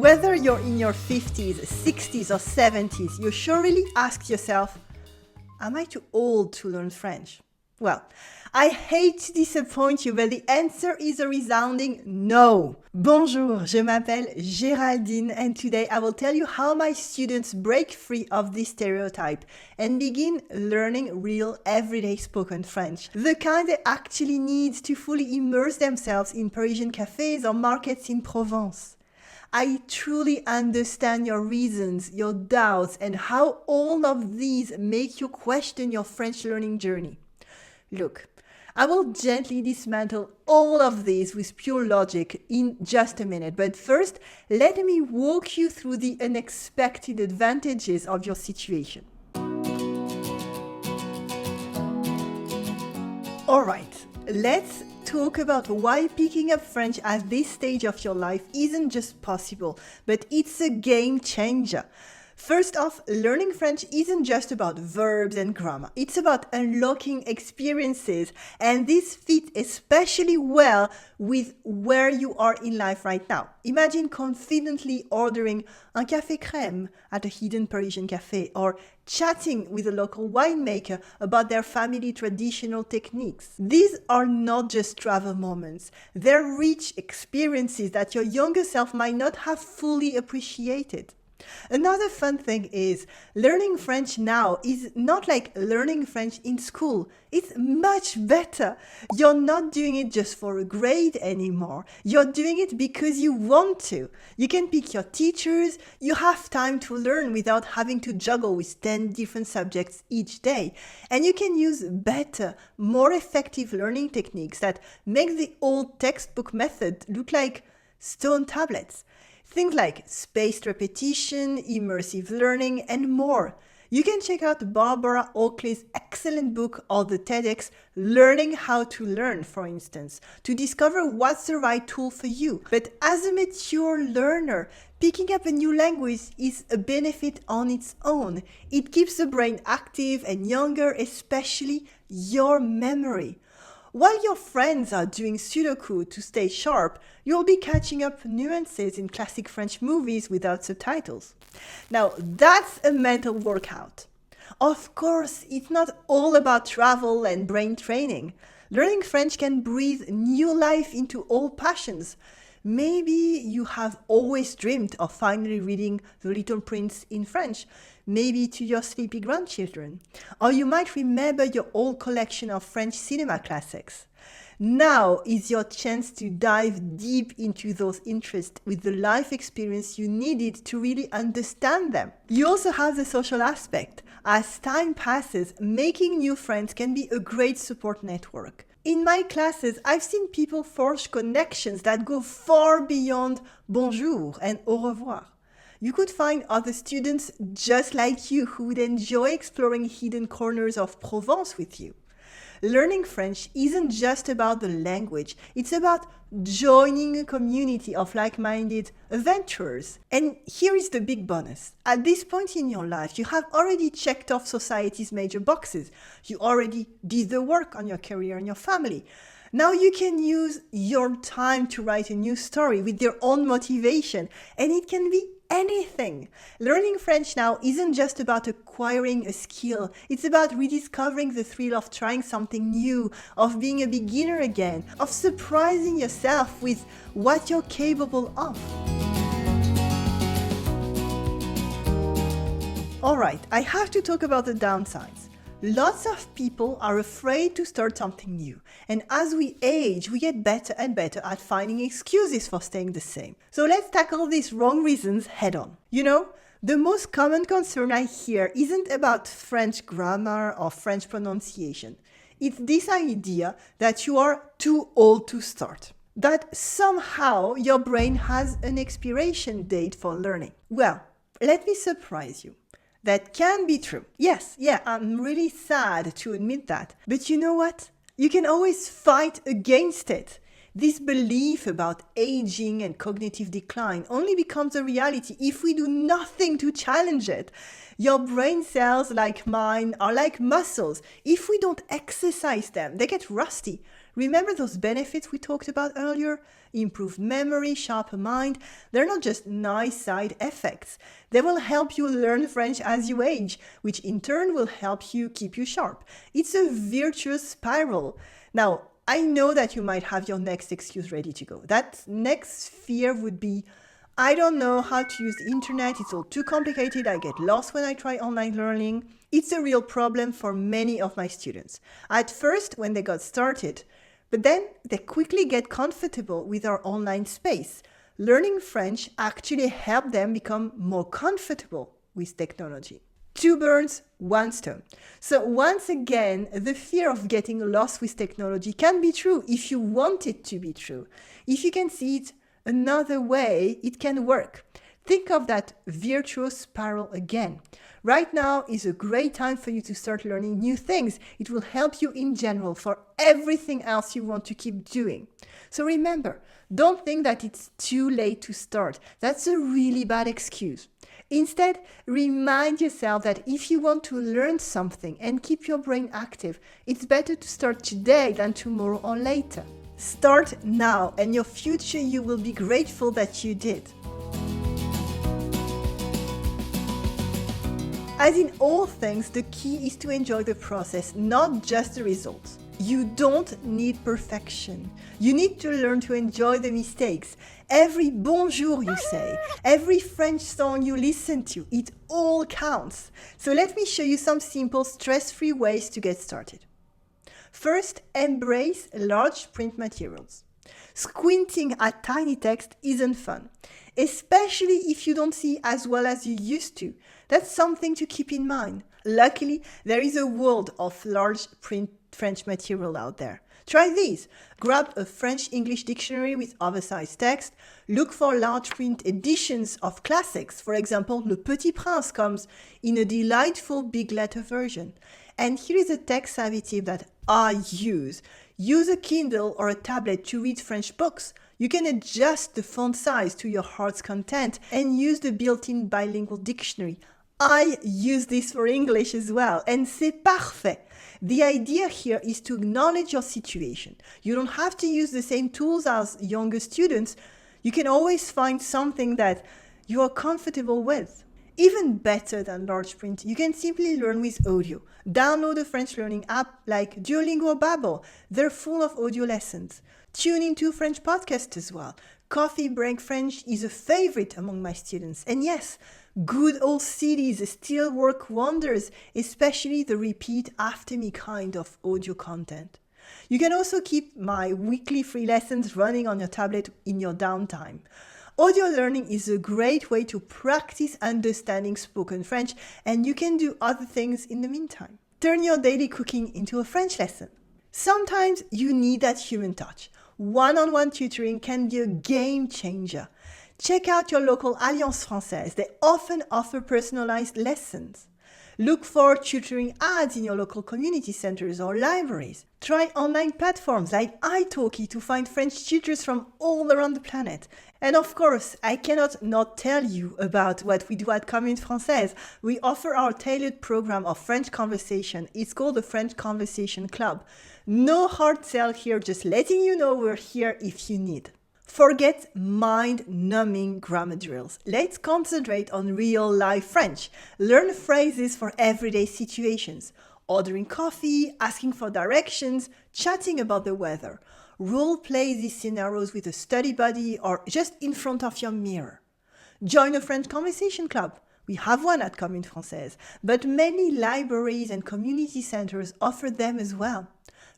Whether you're in your 50s, 60s, or 70s, you sure really ask yourself, am I too old to learn French? Well, I hate to disappoint you, but the answer is a resounding no. Bonjour, je m'appelle Géraldine, and today I will tell you how my students break free of this stereotype and begin learning real everyday spoken French. The kind they actually need to fully immerse themselves in Parisian cafes or markets in Provence. I truly understand your reasons, your doubts, and how all of these make you question your French learning journey. Look, I will gently dismantle all of this with pure logic in just a minute, but first, let me walk you through the unexpected advantages of your situation. Alright, let's talk about why picking up French at this stage of your life isn't just possible, but it's a game changer. First off, learning French isn't just about verbs and grammar. It's about unlocking experiences, and this fits especially well with where you are in life right now. Imagine confidently ordering un café crème at a hidden Parisian cafe, or chatting with a local winemaker about their family traditional techniques. These are not just travel moments. They're rich experiences that your younger self might not have fully appreciated. Another fun thing is, learning French now is not like learning French in school. It's much better. You're not doing it just for a grade anymore. You're doing it because you want to. You can pick your teachers. You have time to learn without having to juggle with 10 different subjects each day. And you can use better, more effective learning techniques that make the old textbook method look like stone tablets. Things like spaced repetition, immersive learning, and more. You can check out Barbara Oakley's excellent book or the TEDx Learning How to Learn, for instance, to discover what's the right tool for you. But as a mature learner, picking up a new language is a benefit on its own. It keeps the brain active and younger, especially your memory. While your friends are doing Sudoku to stay sharp, you'll be catching up nuances in classic French movies without subtitles. Now, that's a mental workout. Of course, it's not all about travel and brain training. Learning French can breathe new life into old passions. Maybe you have always dreamed of finally reading The Little Prince in French, maybe to your sleepy grandchildren. Or you might remember your old collection of French cinema classics. Now is your chance to dive deep into those interests with the life experience you needed to really understand them. You also have the social aspect. As time passes, making new friends can be a great support network. In my classes, I've seen people forge connections that go far beyond bonjour and au revoir. You could find other students just like you who would enjoy exploring hidden corners of Provence with you. Learning French isn't just about the language, it's about joining a community of like-minded adventurers. And here is the big bonus. At this point in your life, you have already checked off society's major boxes. You already did the work on your career and your family. Now you can use your time to write a new story with your own motivation, and it can be anything. Learning French now isn't just about acquiring a skill. It's about rediscovering the thrill of trying something new, of being a beginner again, of surprising yourself with what you're capable of. Alright, I have to talk about the downsides. Lots of people are afraid to start something new, and as we age, we get better and better at finding excuses for staying the same. So let's tackle these wrong reasons head on. You know, the most common concern I hear isn't about French grammar or French pronunciation. It's this idea that you are too old to start, that somehow your brain has an expiration date for learning. Well, let me surprise you. That can be true. Yes, I'm really sad to admit that. But you know what? You can always fight against it. This belief about aging and cognitive decline only becomes a reality if we do nothing to challenge it. Your brain cells, like mine, are like muscles. If we don't exercise them, they get rusty. Remember those benefits we talked about earlier? Improved memory, sharper mind. They're not just nice side effects. They will help you learn French as you age, which in turn will help you keep you sharp. It's a virtuous spiral. Now, I know that you might have your next excuse ready to go. That next fear would be, I don't know how to use the internet, it's all too complicated, I get lost when I try online learning. It's a real problem for many of my students. At first, when they got started, but then they quickly get comfortable with our online space. Learning French actually helped them become more comfortable with technology. 2 birds, 1 stone. So once again, the fear of getting lost with technology can be true if you want it to be true. If you can see it another way, it can work. Think of that virtuous spiral again. Right now is a great time for you to start learning new things. It will help you in general for everything else you want to keep doing. So remember, don't think that it's too late to start. That's a really bad excuse. Instead, remind yourself that if you want to learn something and keep your brain active, it's better to start today than tomorrow or later. Start now, and your future you will be grateful that you did. As in all things, the key is to enjoy the process, not just the results. You don't need perfection. You need to learn to enjoy the mistakes. Every bonjour you say, every French song you listen to, it all counts. So let me show you some simple, stress-free ways to get started. First, embrace large print materials. Squinting at tiny text isn't fun, especially if you don't see as well as you used to. That's something to keep in mind. Luckily, there is a world of large print French material out there. Try these. Grab a French-English dictionary with oversized text. Look for large print editions of classics. For example, Le Petit Prince comes in a delightful big letter version. And here is a tech-savvy tip that I use. Use a Kindle or a tablet to read French books. You can adjust the font size to your heart's content and use the built-in bilingual dictionary. I use this for English as well, and c'est parfait. The idea here is to acknowledge your situation. You don't have to use the same tools as younger students. You can always find something that you are comfortable with. Even better than large print, you can simply learn with audio. Download a French learning app like Duolingo or Babbel. They're full of audio lessons. Tune into French podcasts as well. Coffee Break French is a favorite among my students. And yes, good old CDs still work wonders, especially the repeat after me kind of audio content. You can also keep my weekly free lessons running on your tablet in your downtime. Audio learning is a great way to practice understanding spoken French, and you can do other things in the meantime. Turn your daily cooking into a French lesson. Sometimes you need that human touch. One-on-one tutoring can be a game changer. Check out your local Alliance Française. They often offer personalized lessons. Look for tutoring ads in your local community centers or libraries. Try online platforms like italki to find French tutors from all around the planet. And of course, I cannot not tell you about what we do at Commune Française. We offer our tailored program of French conversation. It's called the French Conversation Club. No hard sell here, just letting you know we're here if you need. Forget mind-numbing grammar drills. Let's concentrate on real-life French. Learn phrases for everyday situations. Ordering coffee, asking for directions, chatting about the weather. Role-play these scenarios with a study buddy or just in front of your mirror. Join a French conversation club. We have one at Commune Française, but many libraries and community centers offer them as well.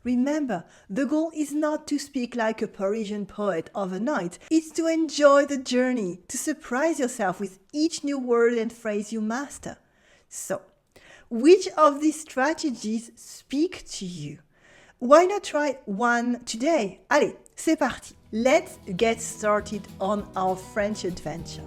Remember, the goal is not to speak like a Parisian poet overnight. It's to enjoy the journey, to surprise yourself with each new word and phrase you master. So, which of these strategies speak to you? Why not try one today? Allez, c'est parti. Let's get started on our French adventure.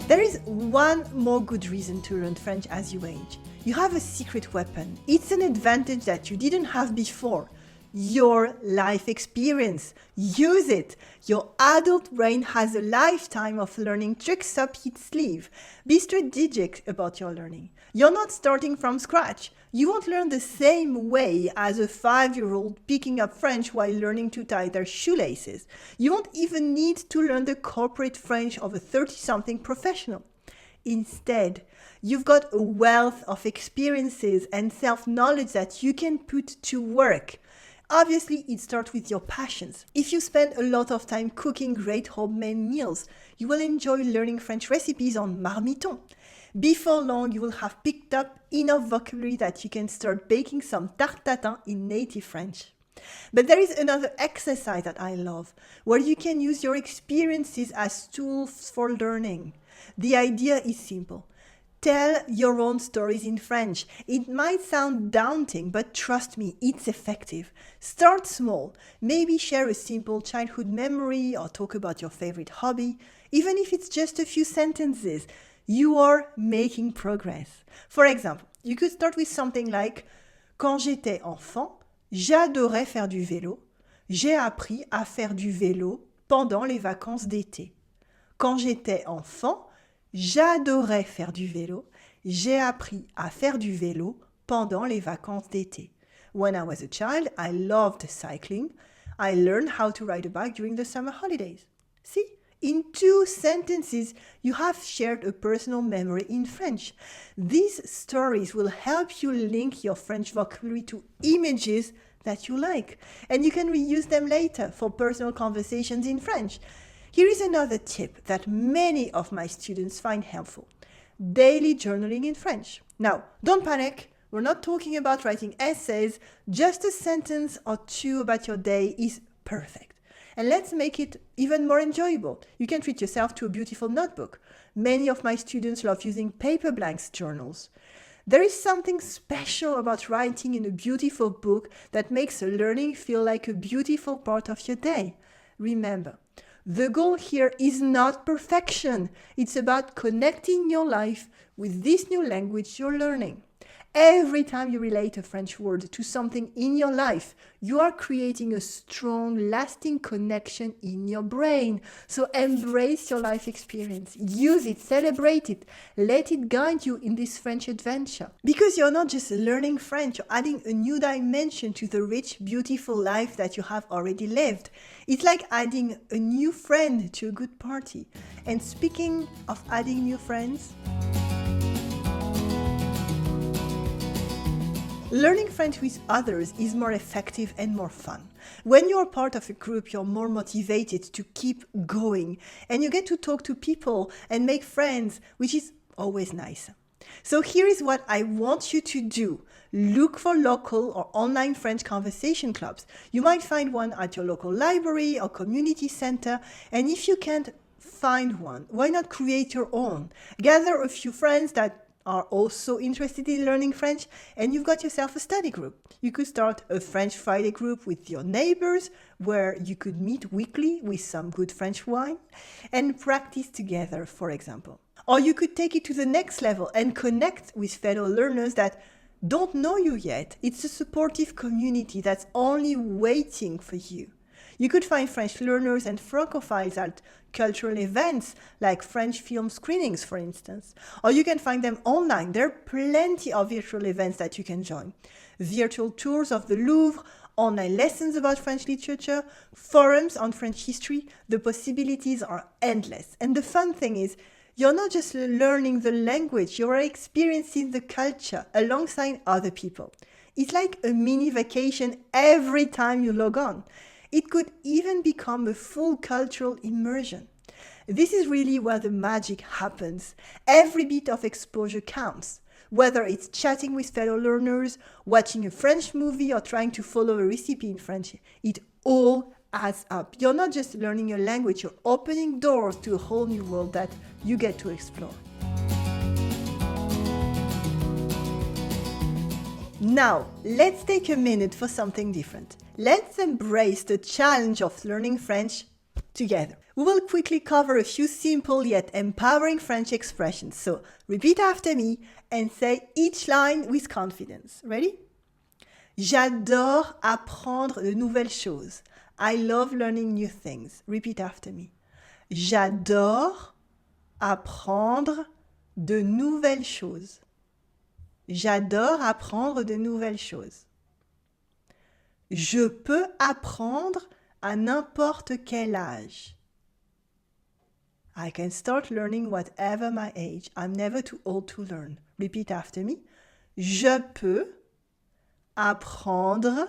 There is one more good reason to learn French as you age. You have a secret weapon. It's an advantage that you didn't have before. Your life experience. Use it. Your adult brain has a lifetime of learning tricks up its sleeve. Be strategic about your learning. You're not starting from scratch. You won't learn the same way as a 5-year-old picking up French while learning to tie their shoelaces. You won't even need to learn the corporate French of a 30-something professional. Instead, you've got a wealth of experiences and self-knowledge that you can put to work. Obviously, it starts with your passions. If you spend a lot of time cooking great homemade meals, you will enjoy learning French recipes on Marmiton. Before long, you will have picked up enough vocabulary that you can start baking some tarte tatin in native French. But there is another exercise that I love, where you can use your experiences as tools for learning. The idea is simple. Tell your own stories in French. It might sound daunting, but trust me, it's effective. Start small. Maybe share a simple childhood memory or talk about your favorite hobby. Even if it's just a few sentences, you are making progress. For example, you could start with something like Quand j'étais enfant, j'adorais faire du vélo. J'ai appris à faire du vélo pendant les vacances d'été. Quand j'étais enfant, j'adorais faire du vélo. J'ai appris à faire du vélo pendant les vacances d'été. When I was a child, I loved cycling. I learned how to ride a bike during the summer holidays. See? In 2 sentences, you have shared a personal memory in French. These stories will help you link your French vocabulary to images that you like, and you can reuse them later for personal conversations in French. Here is another tip that many of my students find helpful. Daily journaling in French. Now, don't panic. We're not talking about writing essays. Just a sentence or 2 about your day is perfect. And let's make it even more enjoyable. You can treat yourself to a beautiful notebook. Many of my students love using paper blanks journals. There is something special about writing in a beautiful book that makes learning feel like a beautiful part of your day. Remember, the goal here is not perfection. It's about connecting your life with this new language you're learning. Every time you relate a French word to something in your life, you are creating a strong, lasting connection in your brain. So embrace your life experience. Use it, celebrate it. Let it guide you in this French adventure. Because you're not just learning French, you're adding a new dimension to the rich, beautiful life that you have already lived. It's like adding a new friend to a good party. And speaking of adding new friends, learning French with others is more effective and more fun. When you're part of a group, you're more motivated to keep going, and you get to talk to people and make friends, which is always nice. So here is what I want you to do. Look for local or online French conversation clubs. You might find one at your local library or community center, and if you can't find one, why not create your own? Gather a few friends that are also interested in learning French, and you've got yourself a study group. You could start a French Friday group with your neighbors where you could meet weekly with some good French wine and practice together, for example. Or you could take it to the next level and connect with fellow learners that don't know you yet. It's a supportive community that's only waiting for you. You could find French learners and Francophiles at cultural events like French film screenings, for instance. Or you can find them online. There are plenty of virtual events that you can join. Virtual tours of the Louvre, online lessons about French literature, forums on French history. The possibilities are endless. And the fun thing is, you're not just learning the language, you're experiencing the culture alongside other people. It's like a mini vacation every time you log on. It could even become a full cultural immersion. This is really where the magic happens. Every bit of exposure counts. Whether it's chatting with fellow learners, watching a French movie, or trying to follow a recipe in French, it all adds up. You're not just learning a language, you're opening doors to a whole new world that you get to explore. Now, let's take a minute for something different. Let's embrace the challenge of learning French together. We will quickly cover a few simple yet empowering French expressions. So repeat after me and say each line with confidence. Ready? J'adore apprendre de nouvelles choses. I love learning new things. Repeat after me. J'adore apprendre de nouvelles choses. J'adore apprendre de nouvelles choses. Je peux apprendre à n'importe quel âge. I can start learning whatever my age. I'm never too old to learn. Repeat after me. Je peux apprendre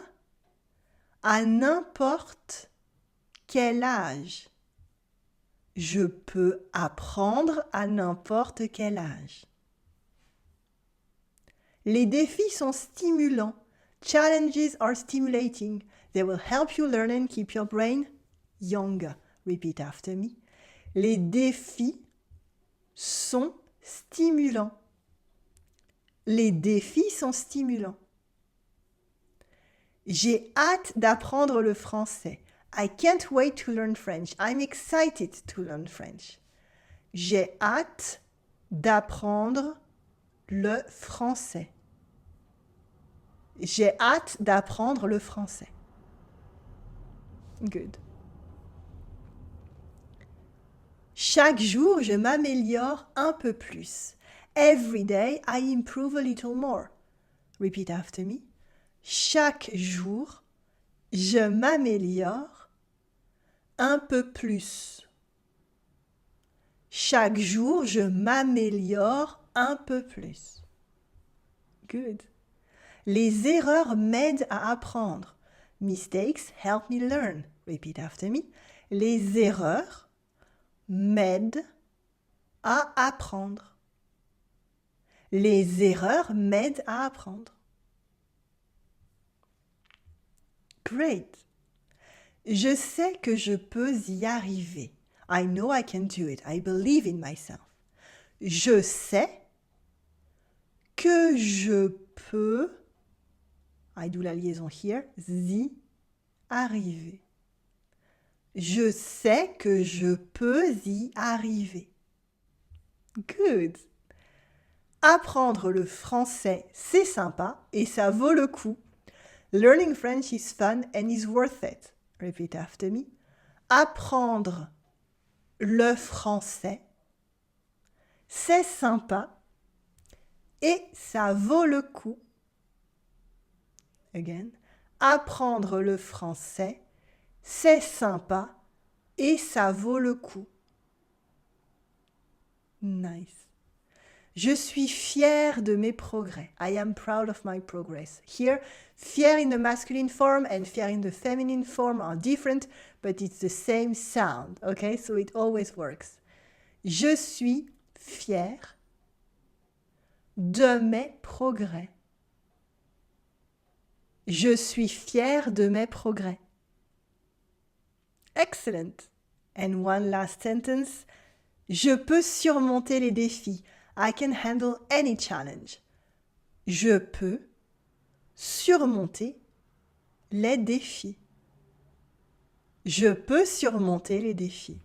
à n'importe quel âge. Je peux apprendre à n'importe quel âge. Les défis sont stimulants. Challenges are stimulating. They will help you learn and keep your brain younger. Repeat after me. Les défis sont stimulants. Les défis sont stimulants. J'ai hâte d'apprendre le français. I can't wait to learn French. I'm excited to learn French. J'ai hâte d'apprendre le français. J'ai hâte d'apprendre le français. Good. Chaque jour, je m'améliore un peu plus. Every day, I improve a little more. Repeat after me. Chaque jour, je m'améliore un peu plus. Chaque jour, je m'améliore un peu plus. Good. Les erreurs m'aident à apprendre. Mistakes help me learn. Repeat after me. Les erreurs m'aident à apprendre. Les erreurs m'aident à apprendre. Great. Je sais que je peux y arriver. I know I can do it. I believe in myself. Je sais que je peux, I do la liaison here, y arriver. Je sais que je peux y arriver. Good. Apprendre le français, c'est sympa et ça vaut le coup. Learning French is fun and is worth it. Repeat after me. Apprendre le français, c'est sympa et ça vaut le coup. Again. Apprendre le français, c'est sympa et ça vaut le coup. Nice. Je suis fière de mes progrès. I am proud of my progress. Here, fier in the masculine form and fier in the feminine form are different, but it's the same sound, okay? So it always works. Je suis fière de mes progrès. Je suis fière de mes progrès. Excellent. And one last sentence. Je peux surmonter les défis. I can handle any challenge. Je peux surmonter les défis. Je peux surmonter les défis.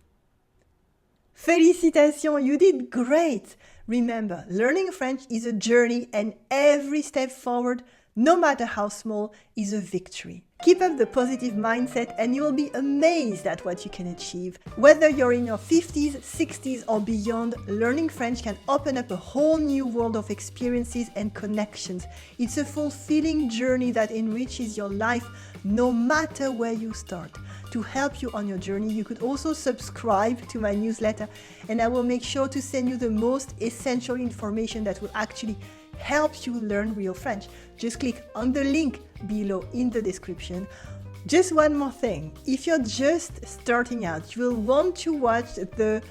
Félicitations, you did great! Remember, learning French is a journey and every step forward, no matter how small, is a victory. Keep up the positive mindset and you will be amazed at what you can achieve. Whether you're in your 50s, 60s or beyond, learning French can open up a whole new world of experiences and connections. It's a fulfilling journey that enriches your life no matter where you start. To help you on your journey, you could also subscribe to my newsletter and I will make sure to send you the most essential information that will actually help you learn real French. Just click on the link below in the description. Just one more thing. If you're just starting out, you will want to watch the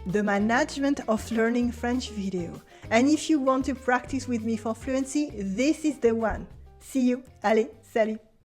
management of learning French video. And if you want to practice with me for fluency, this is the one. See you. Allez, salut.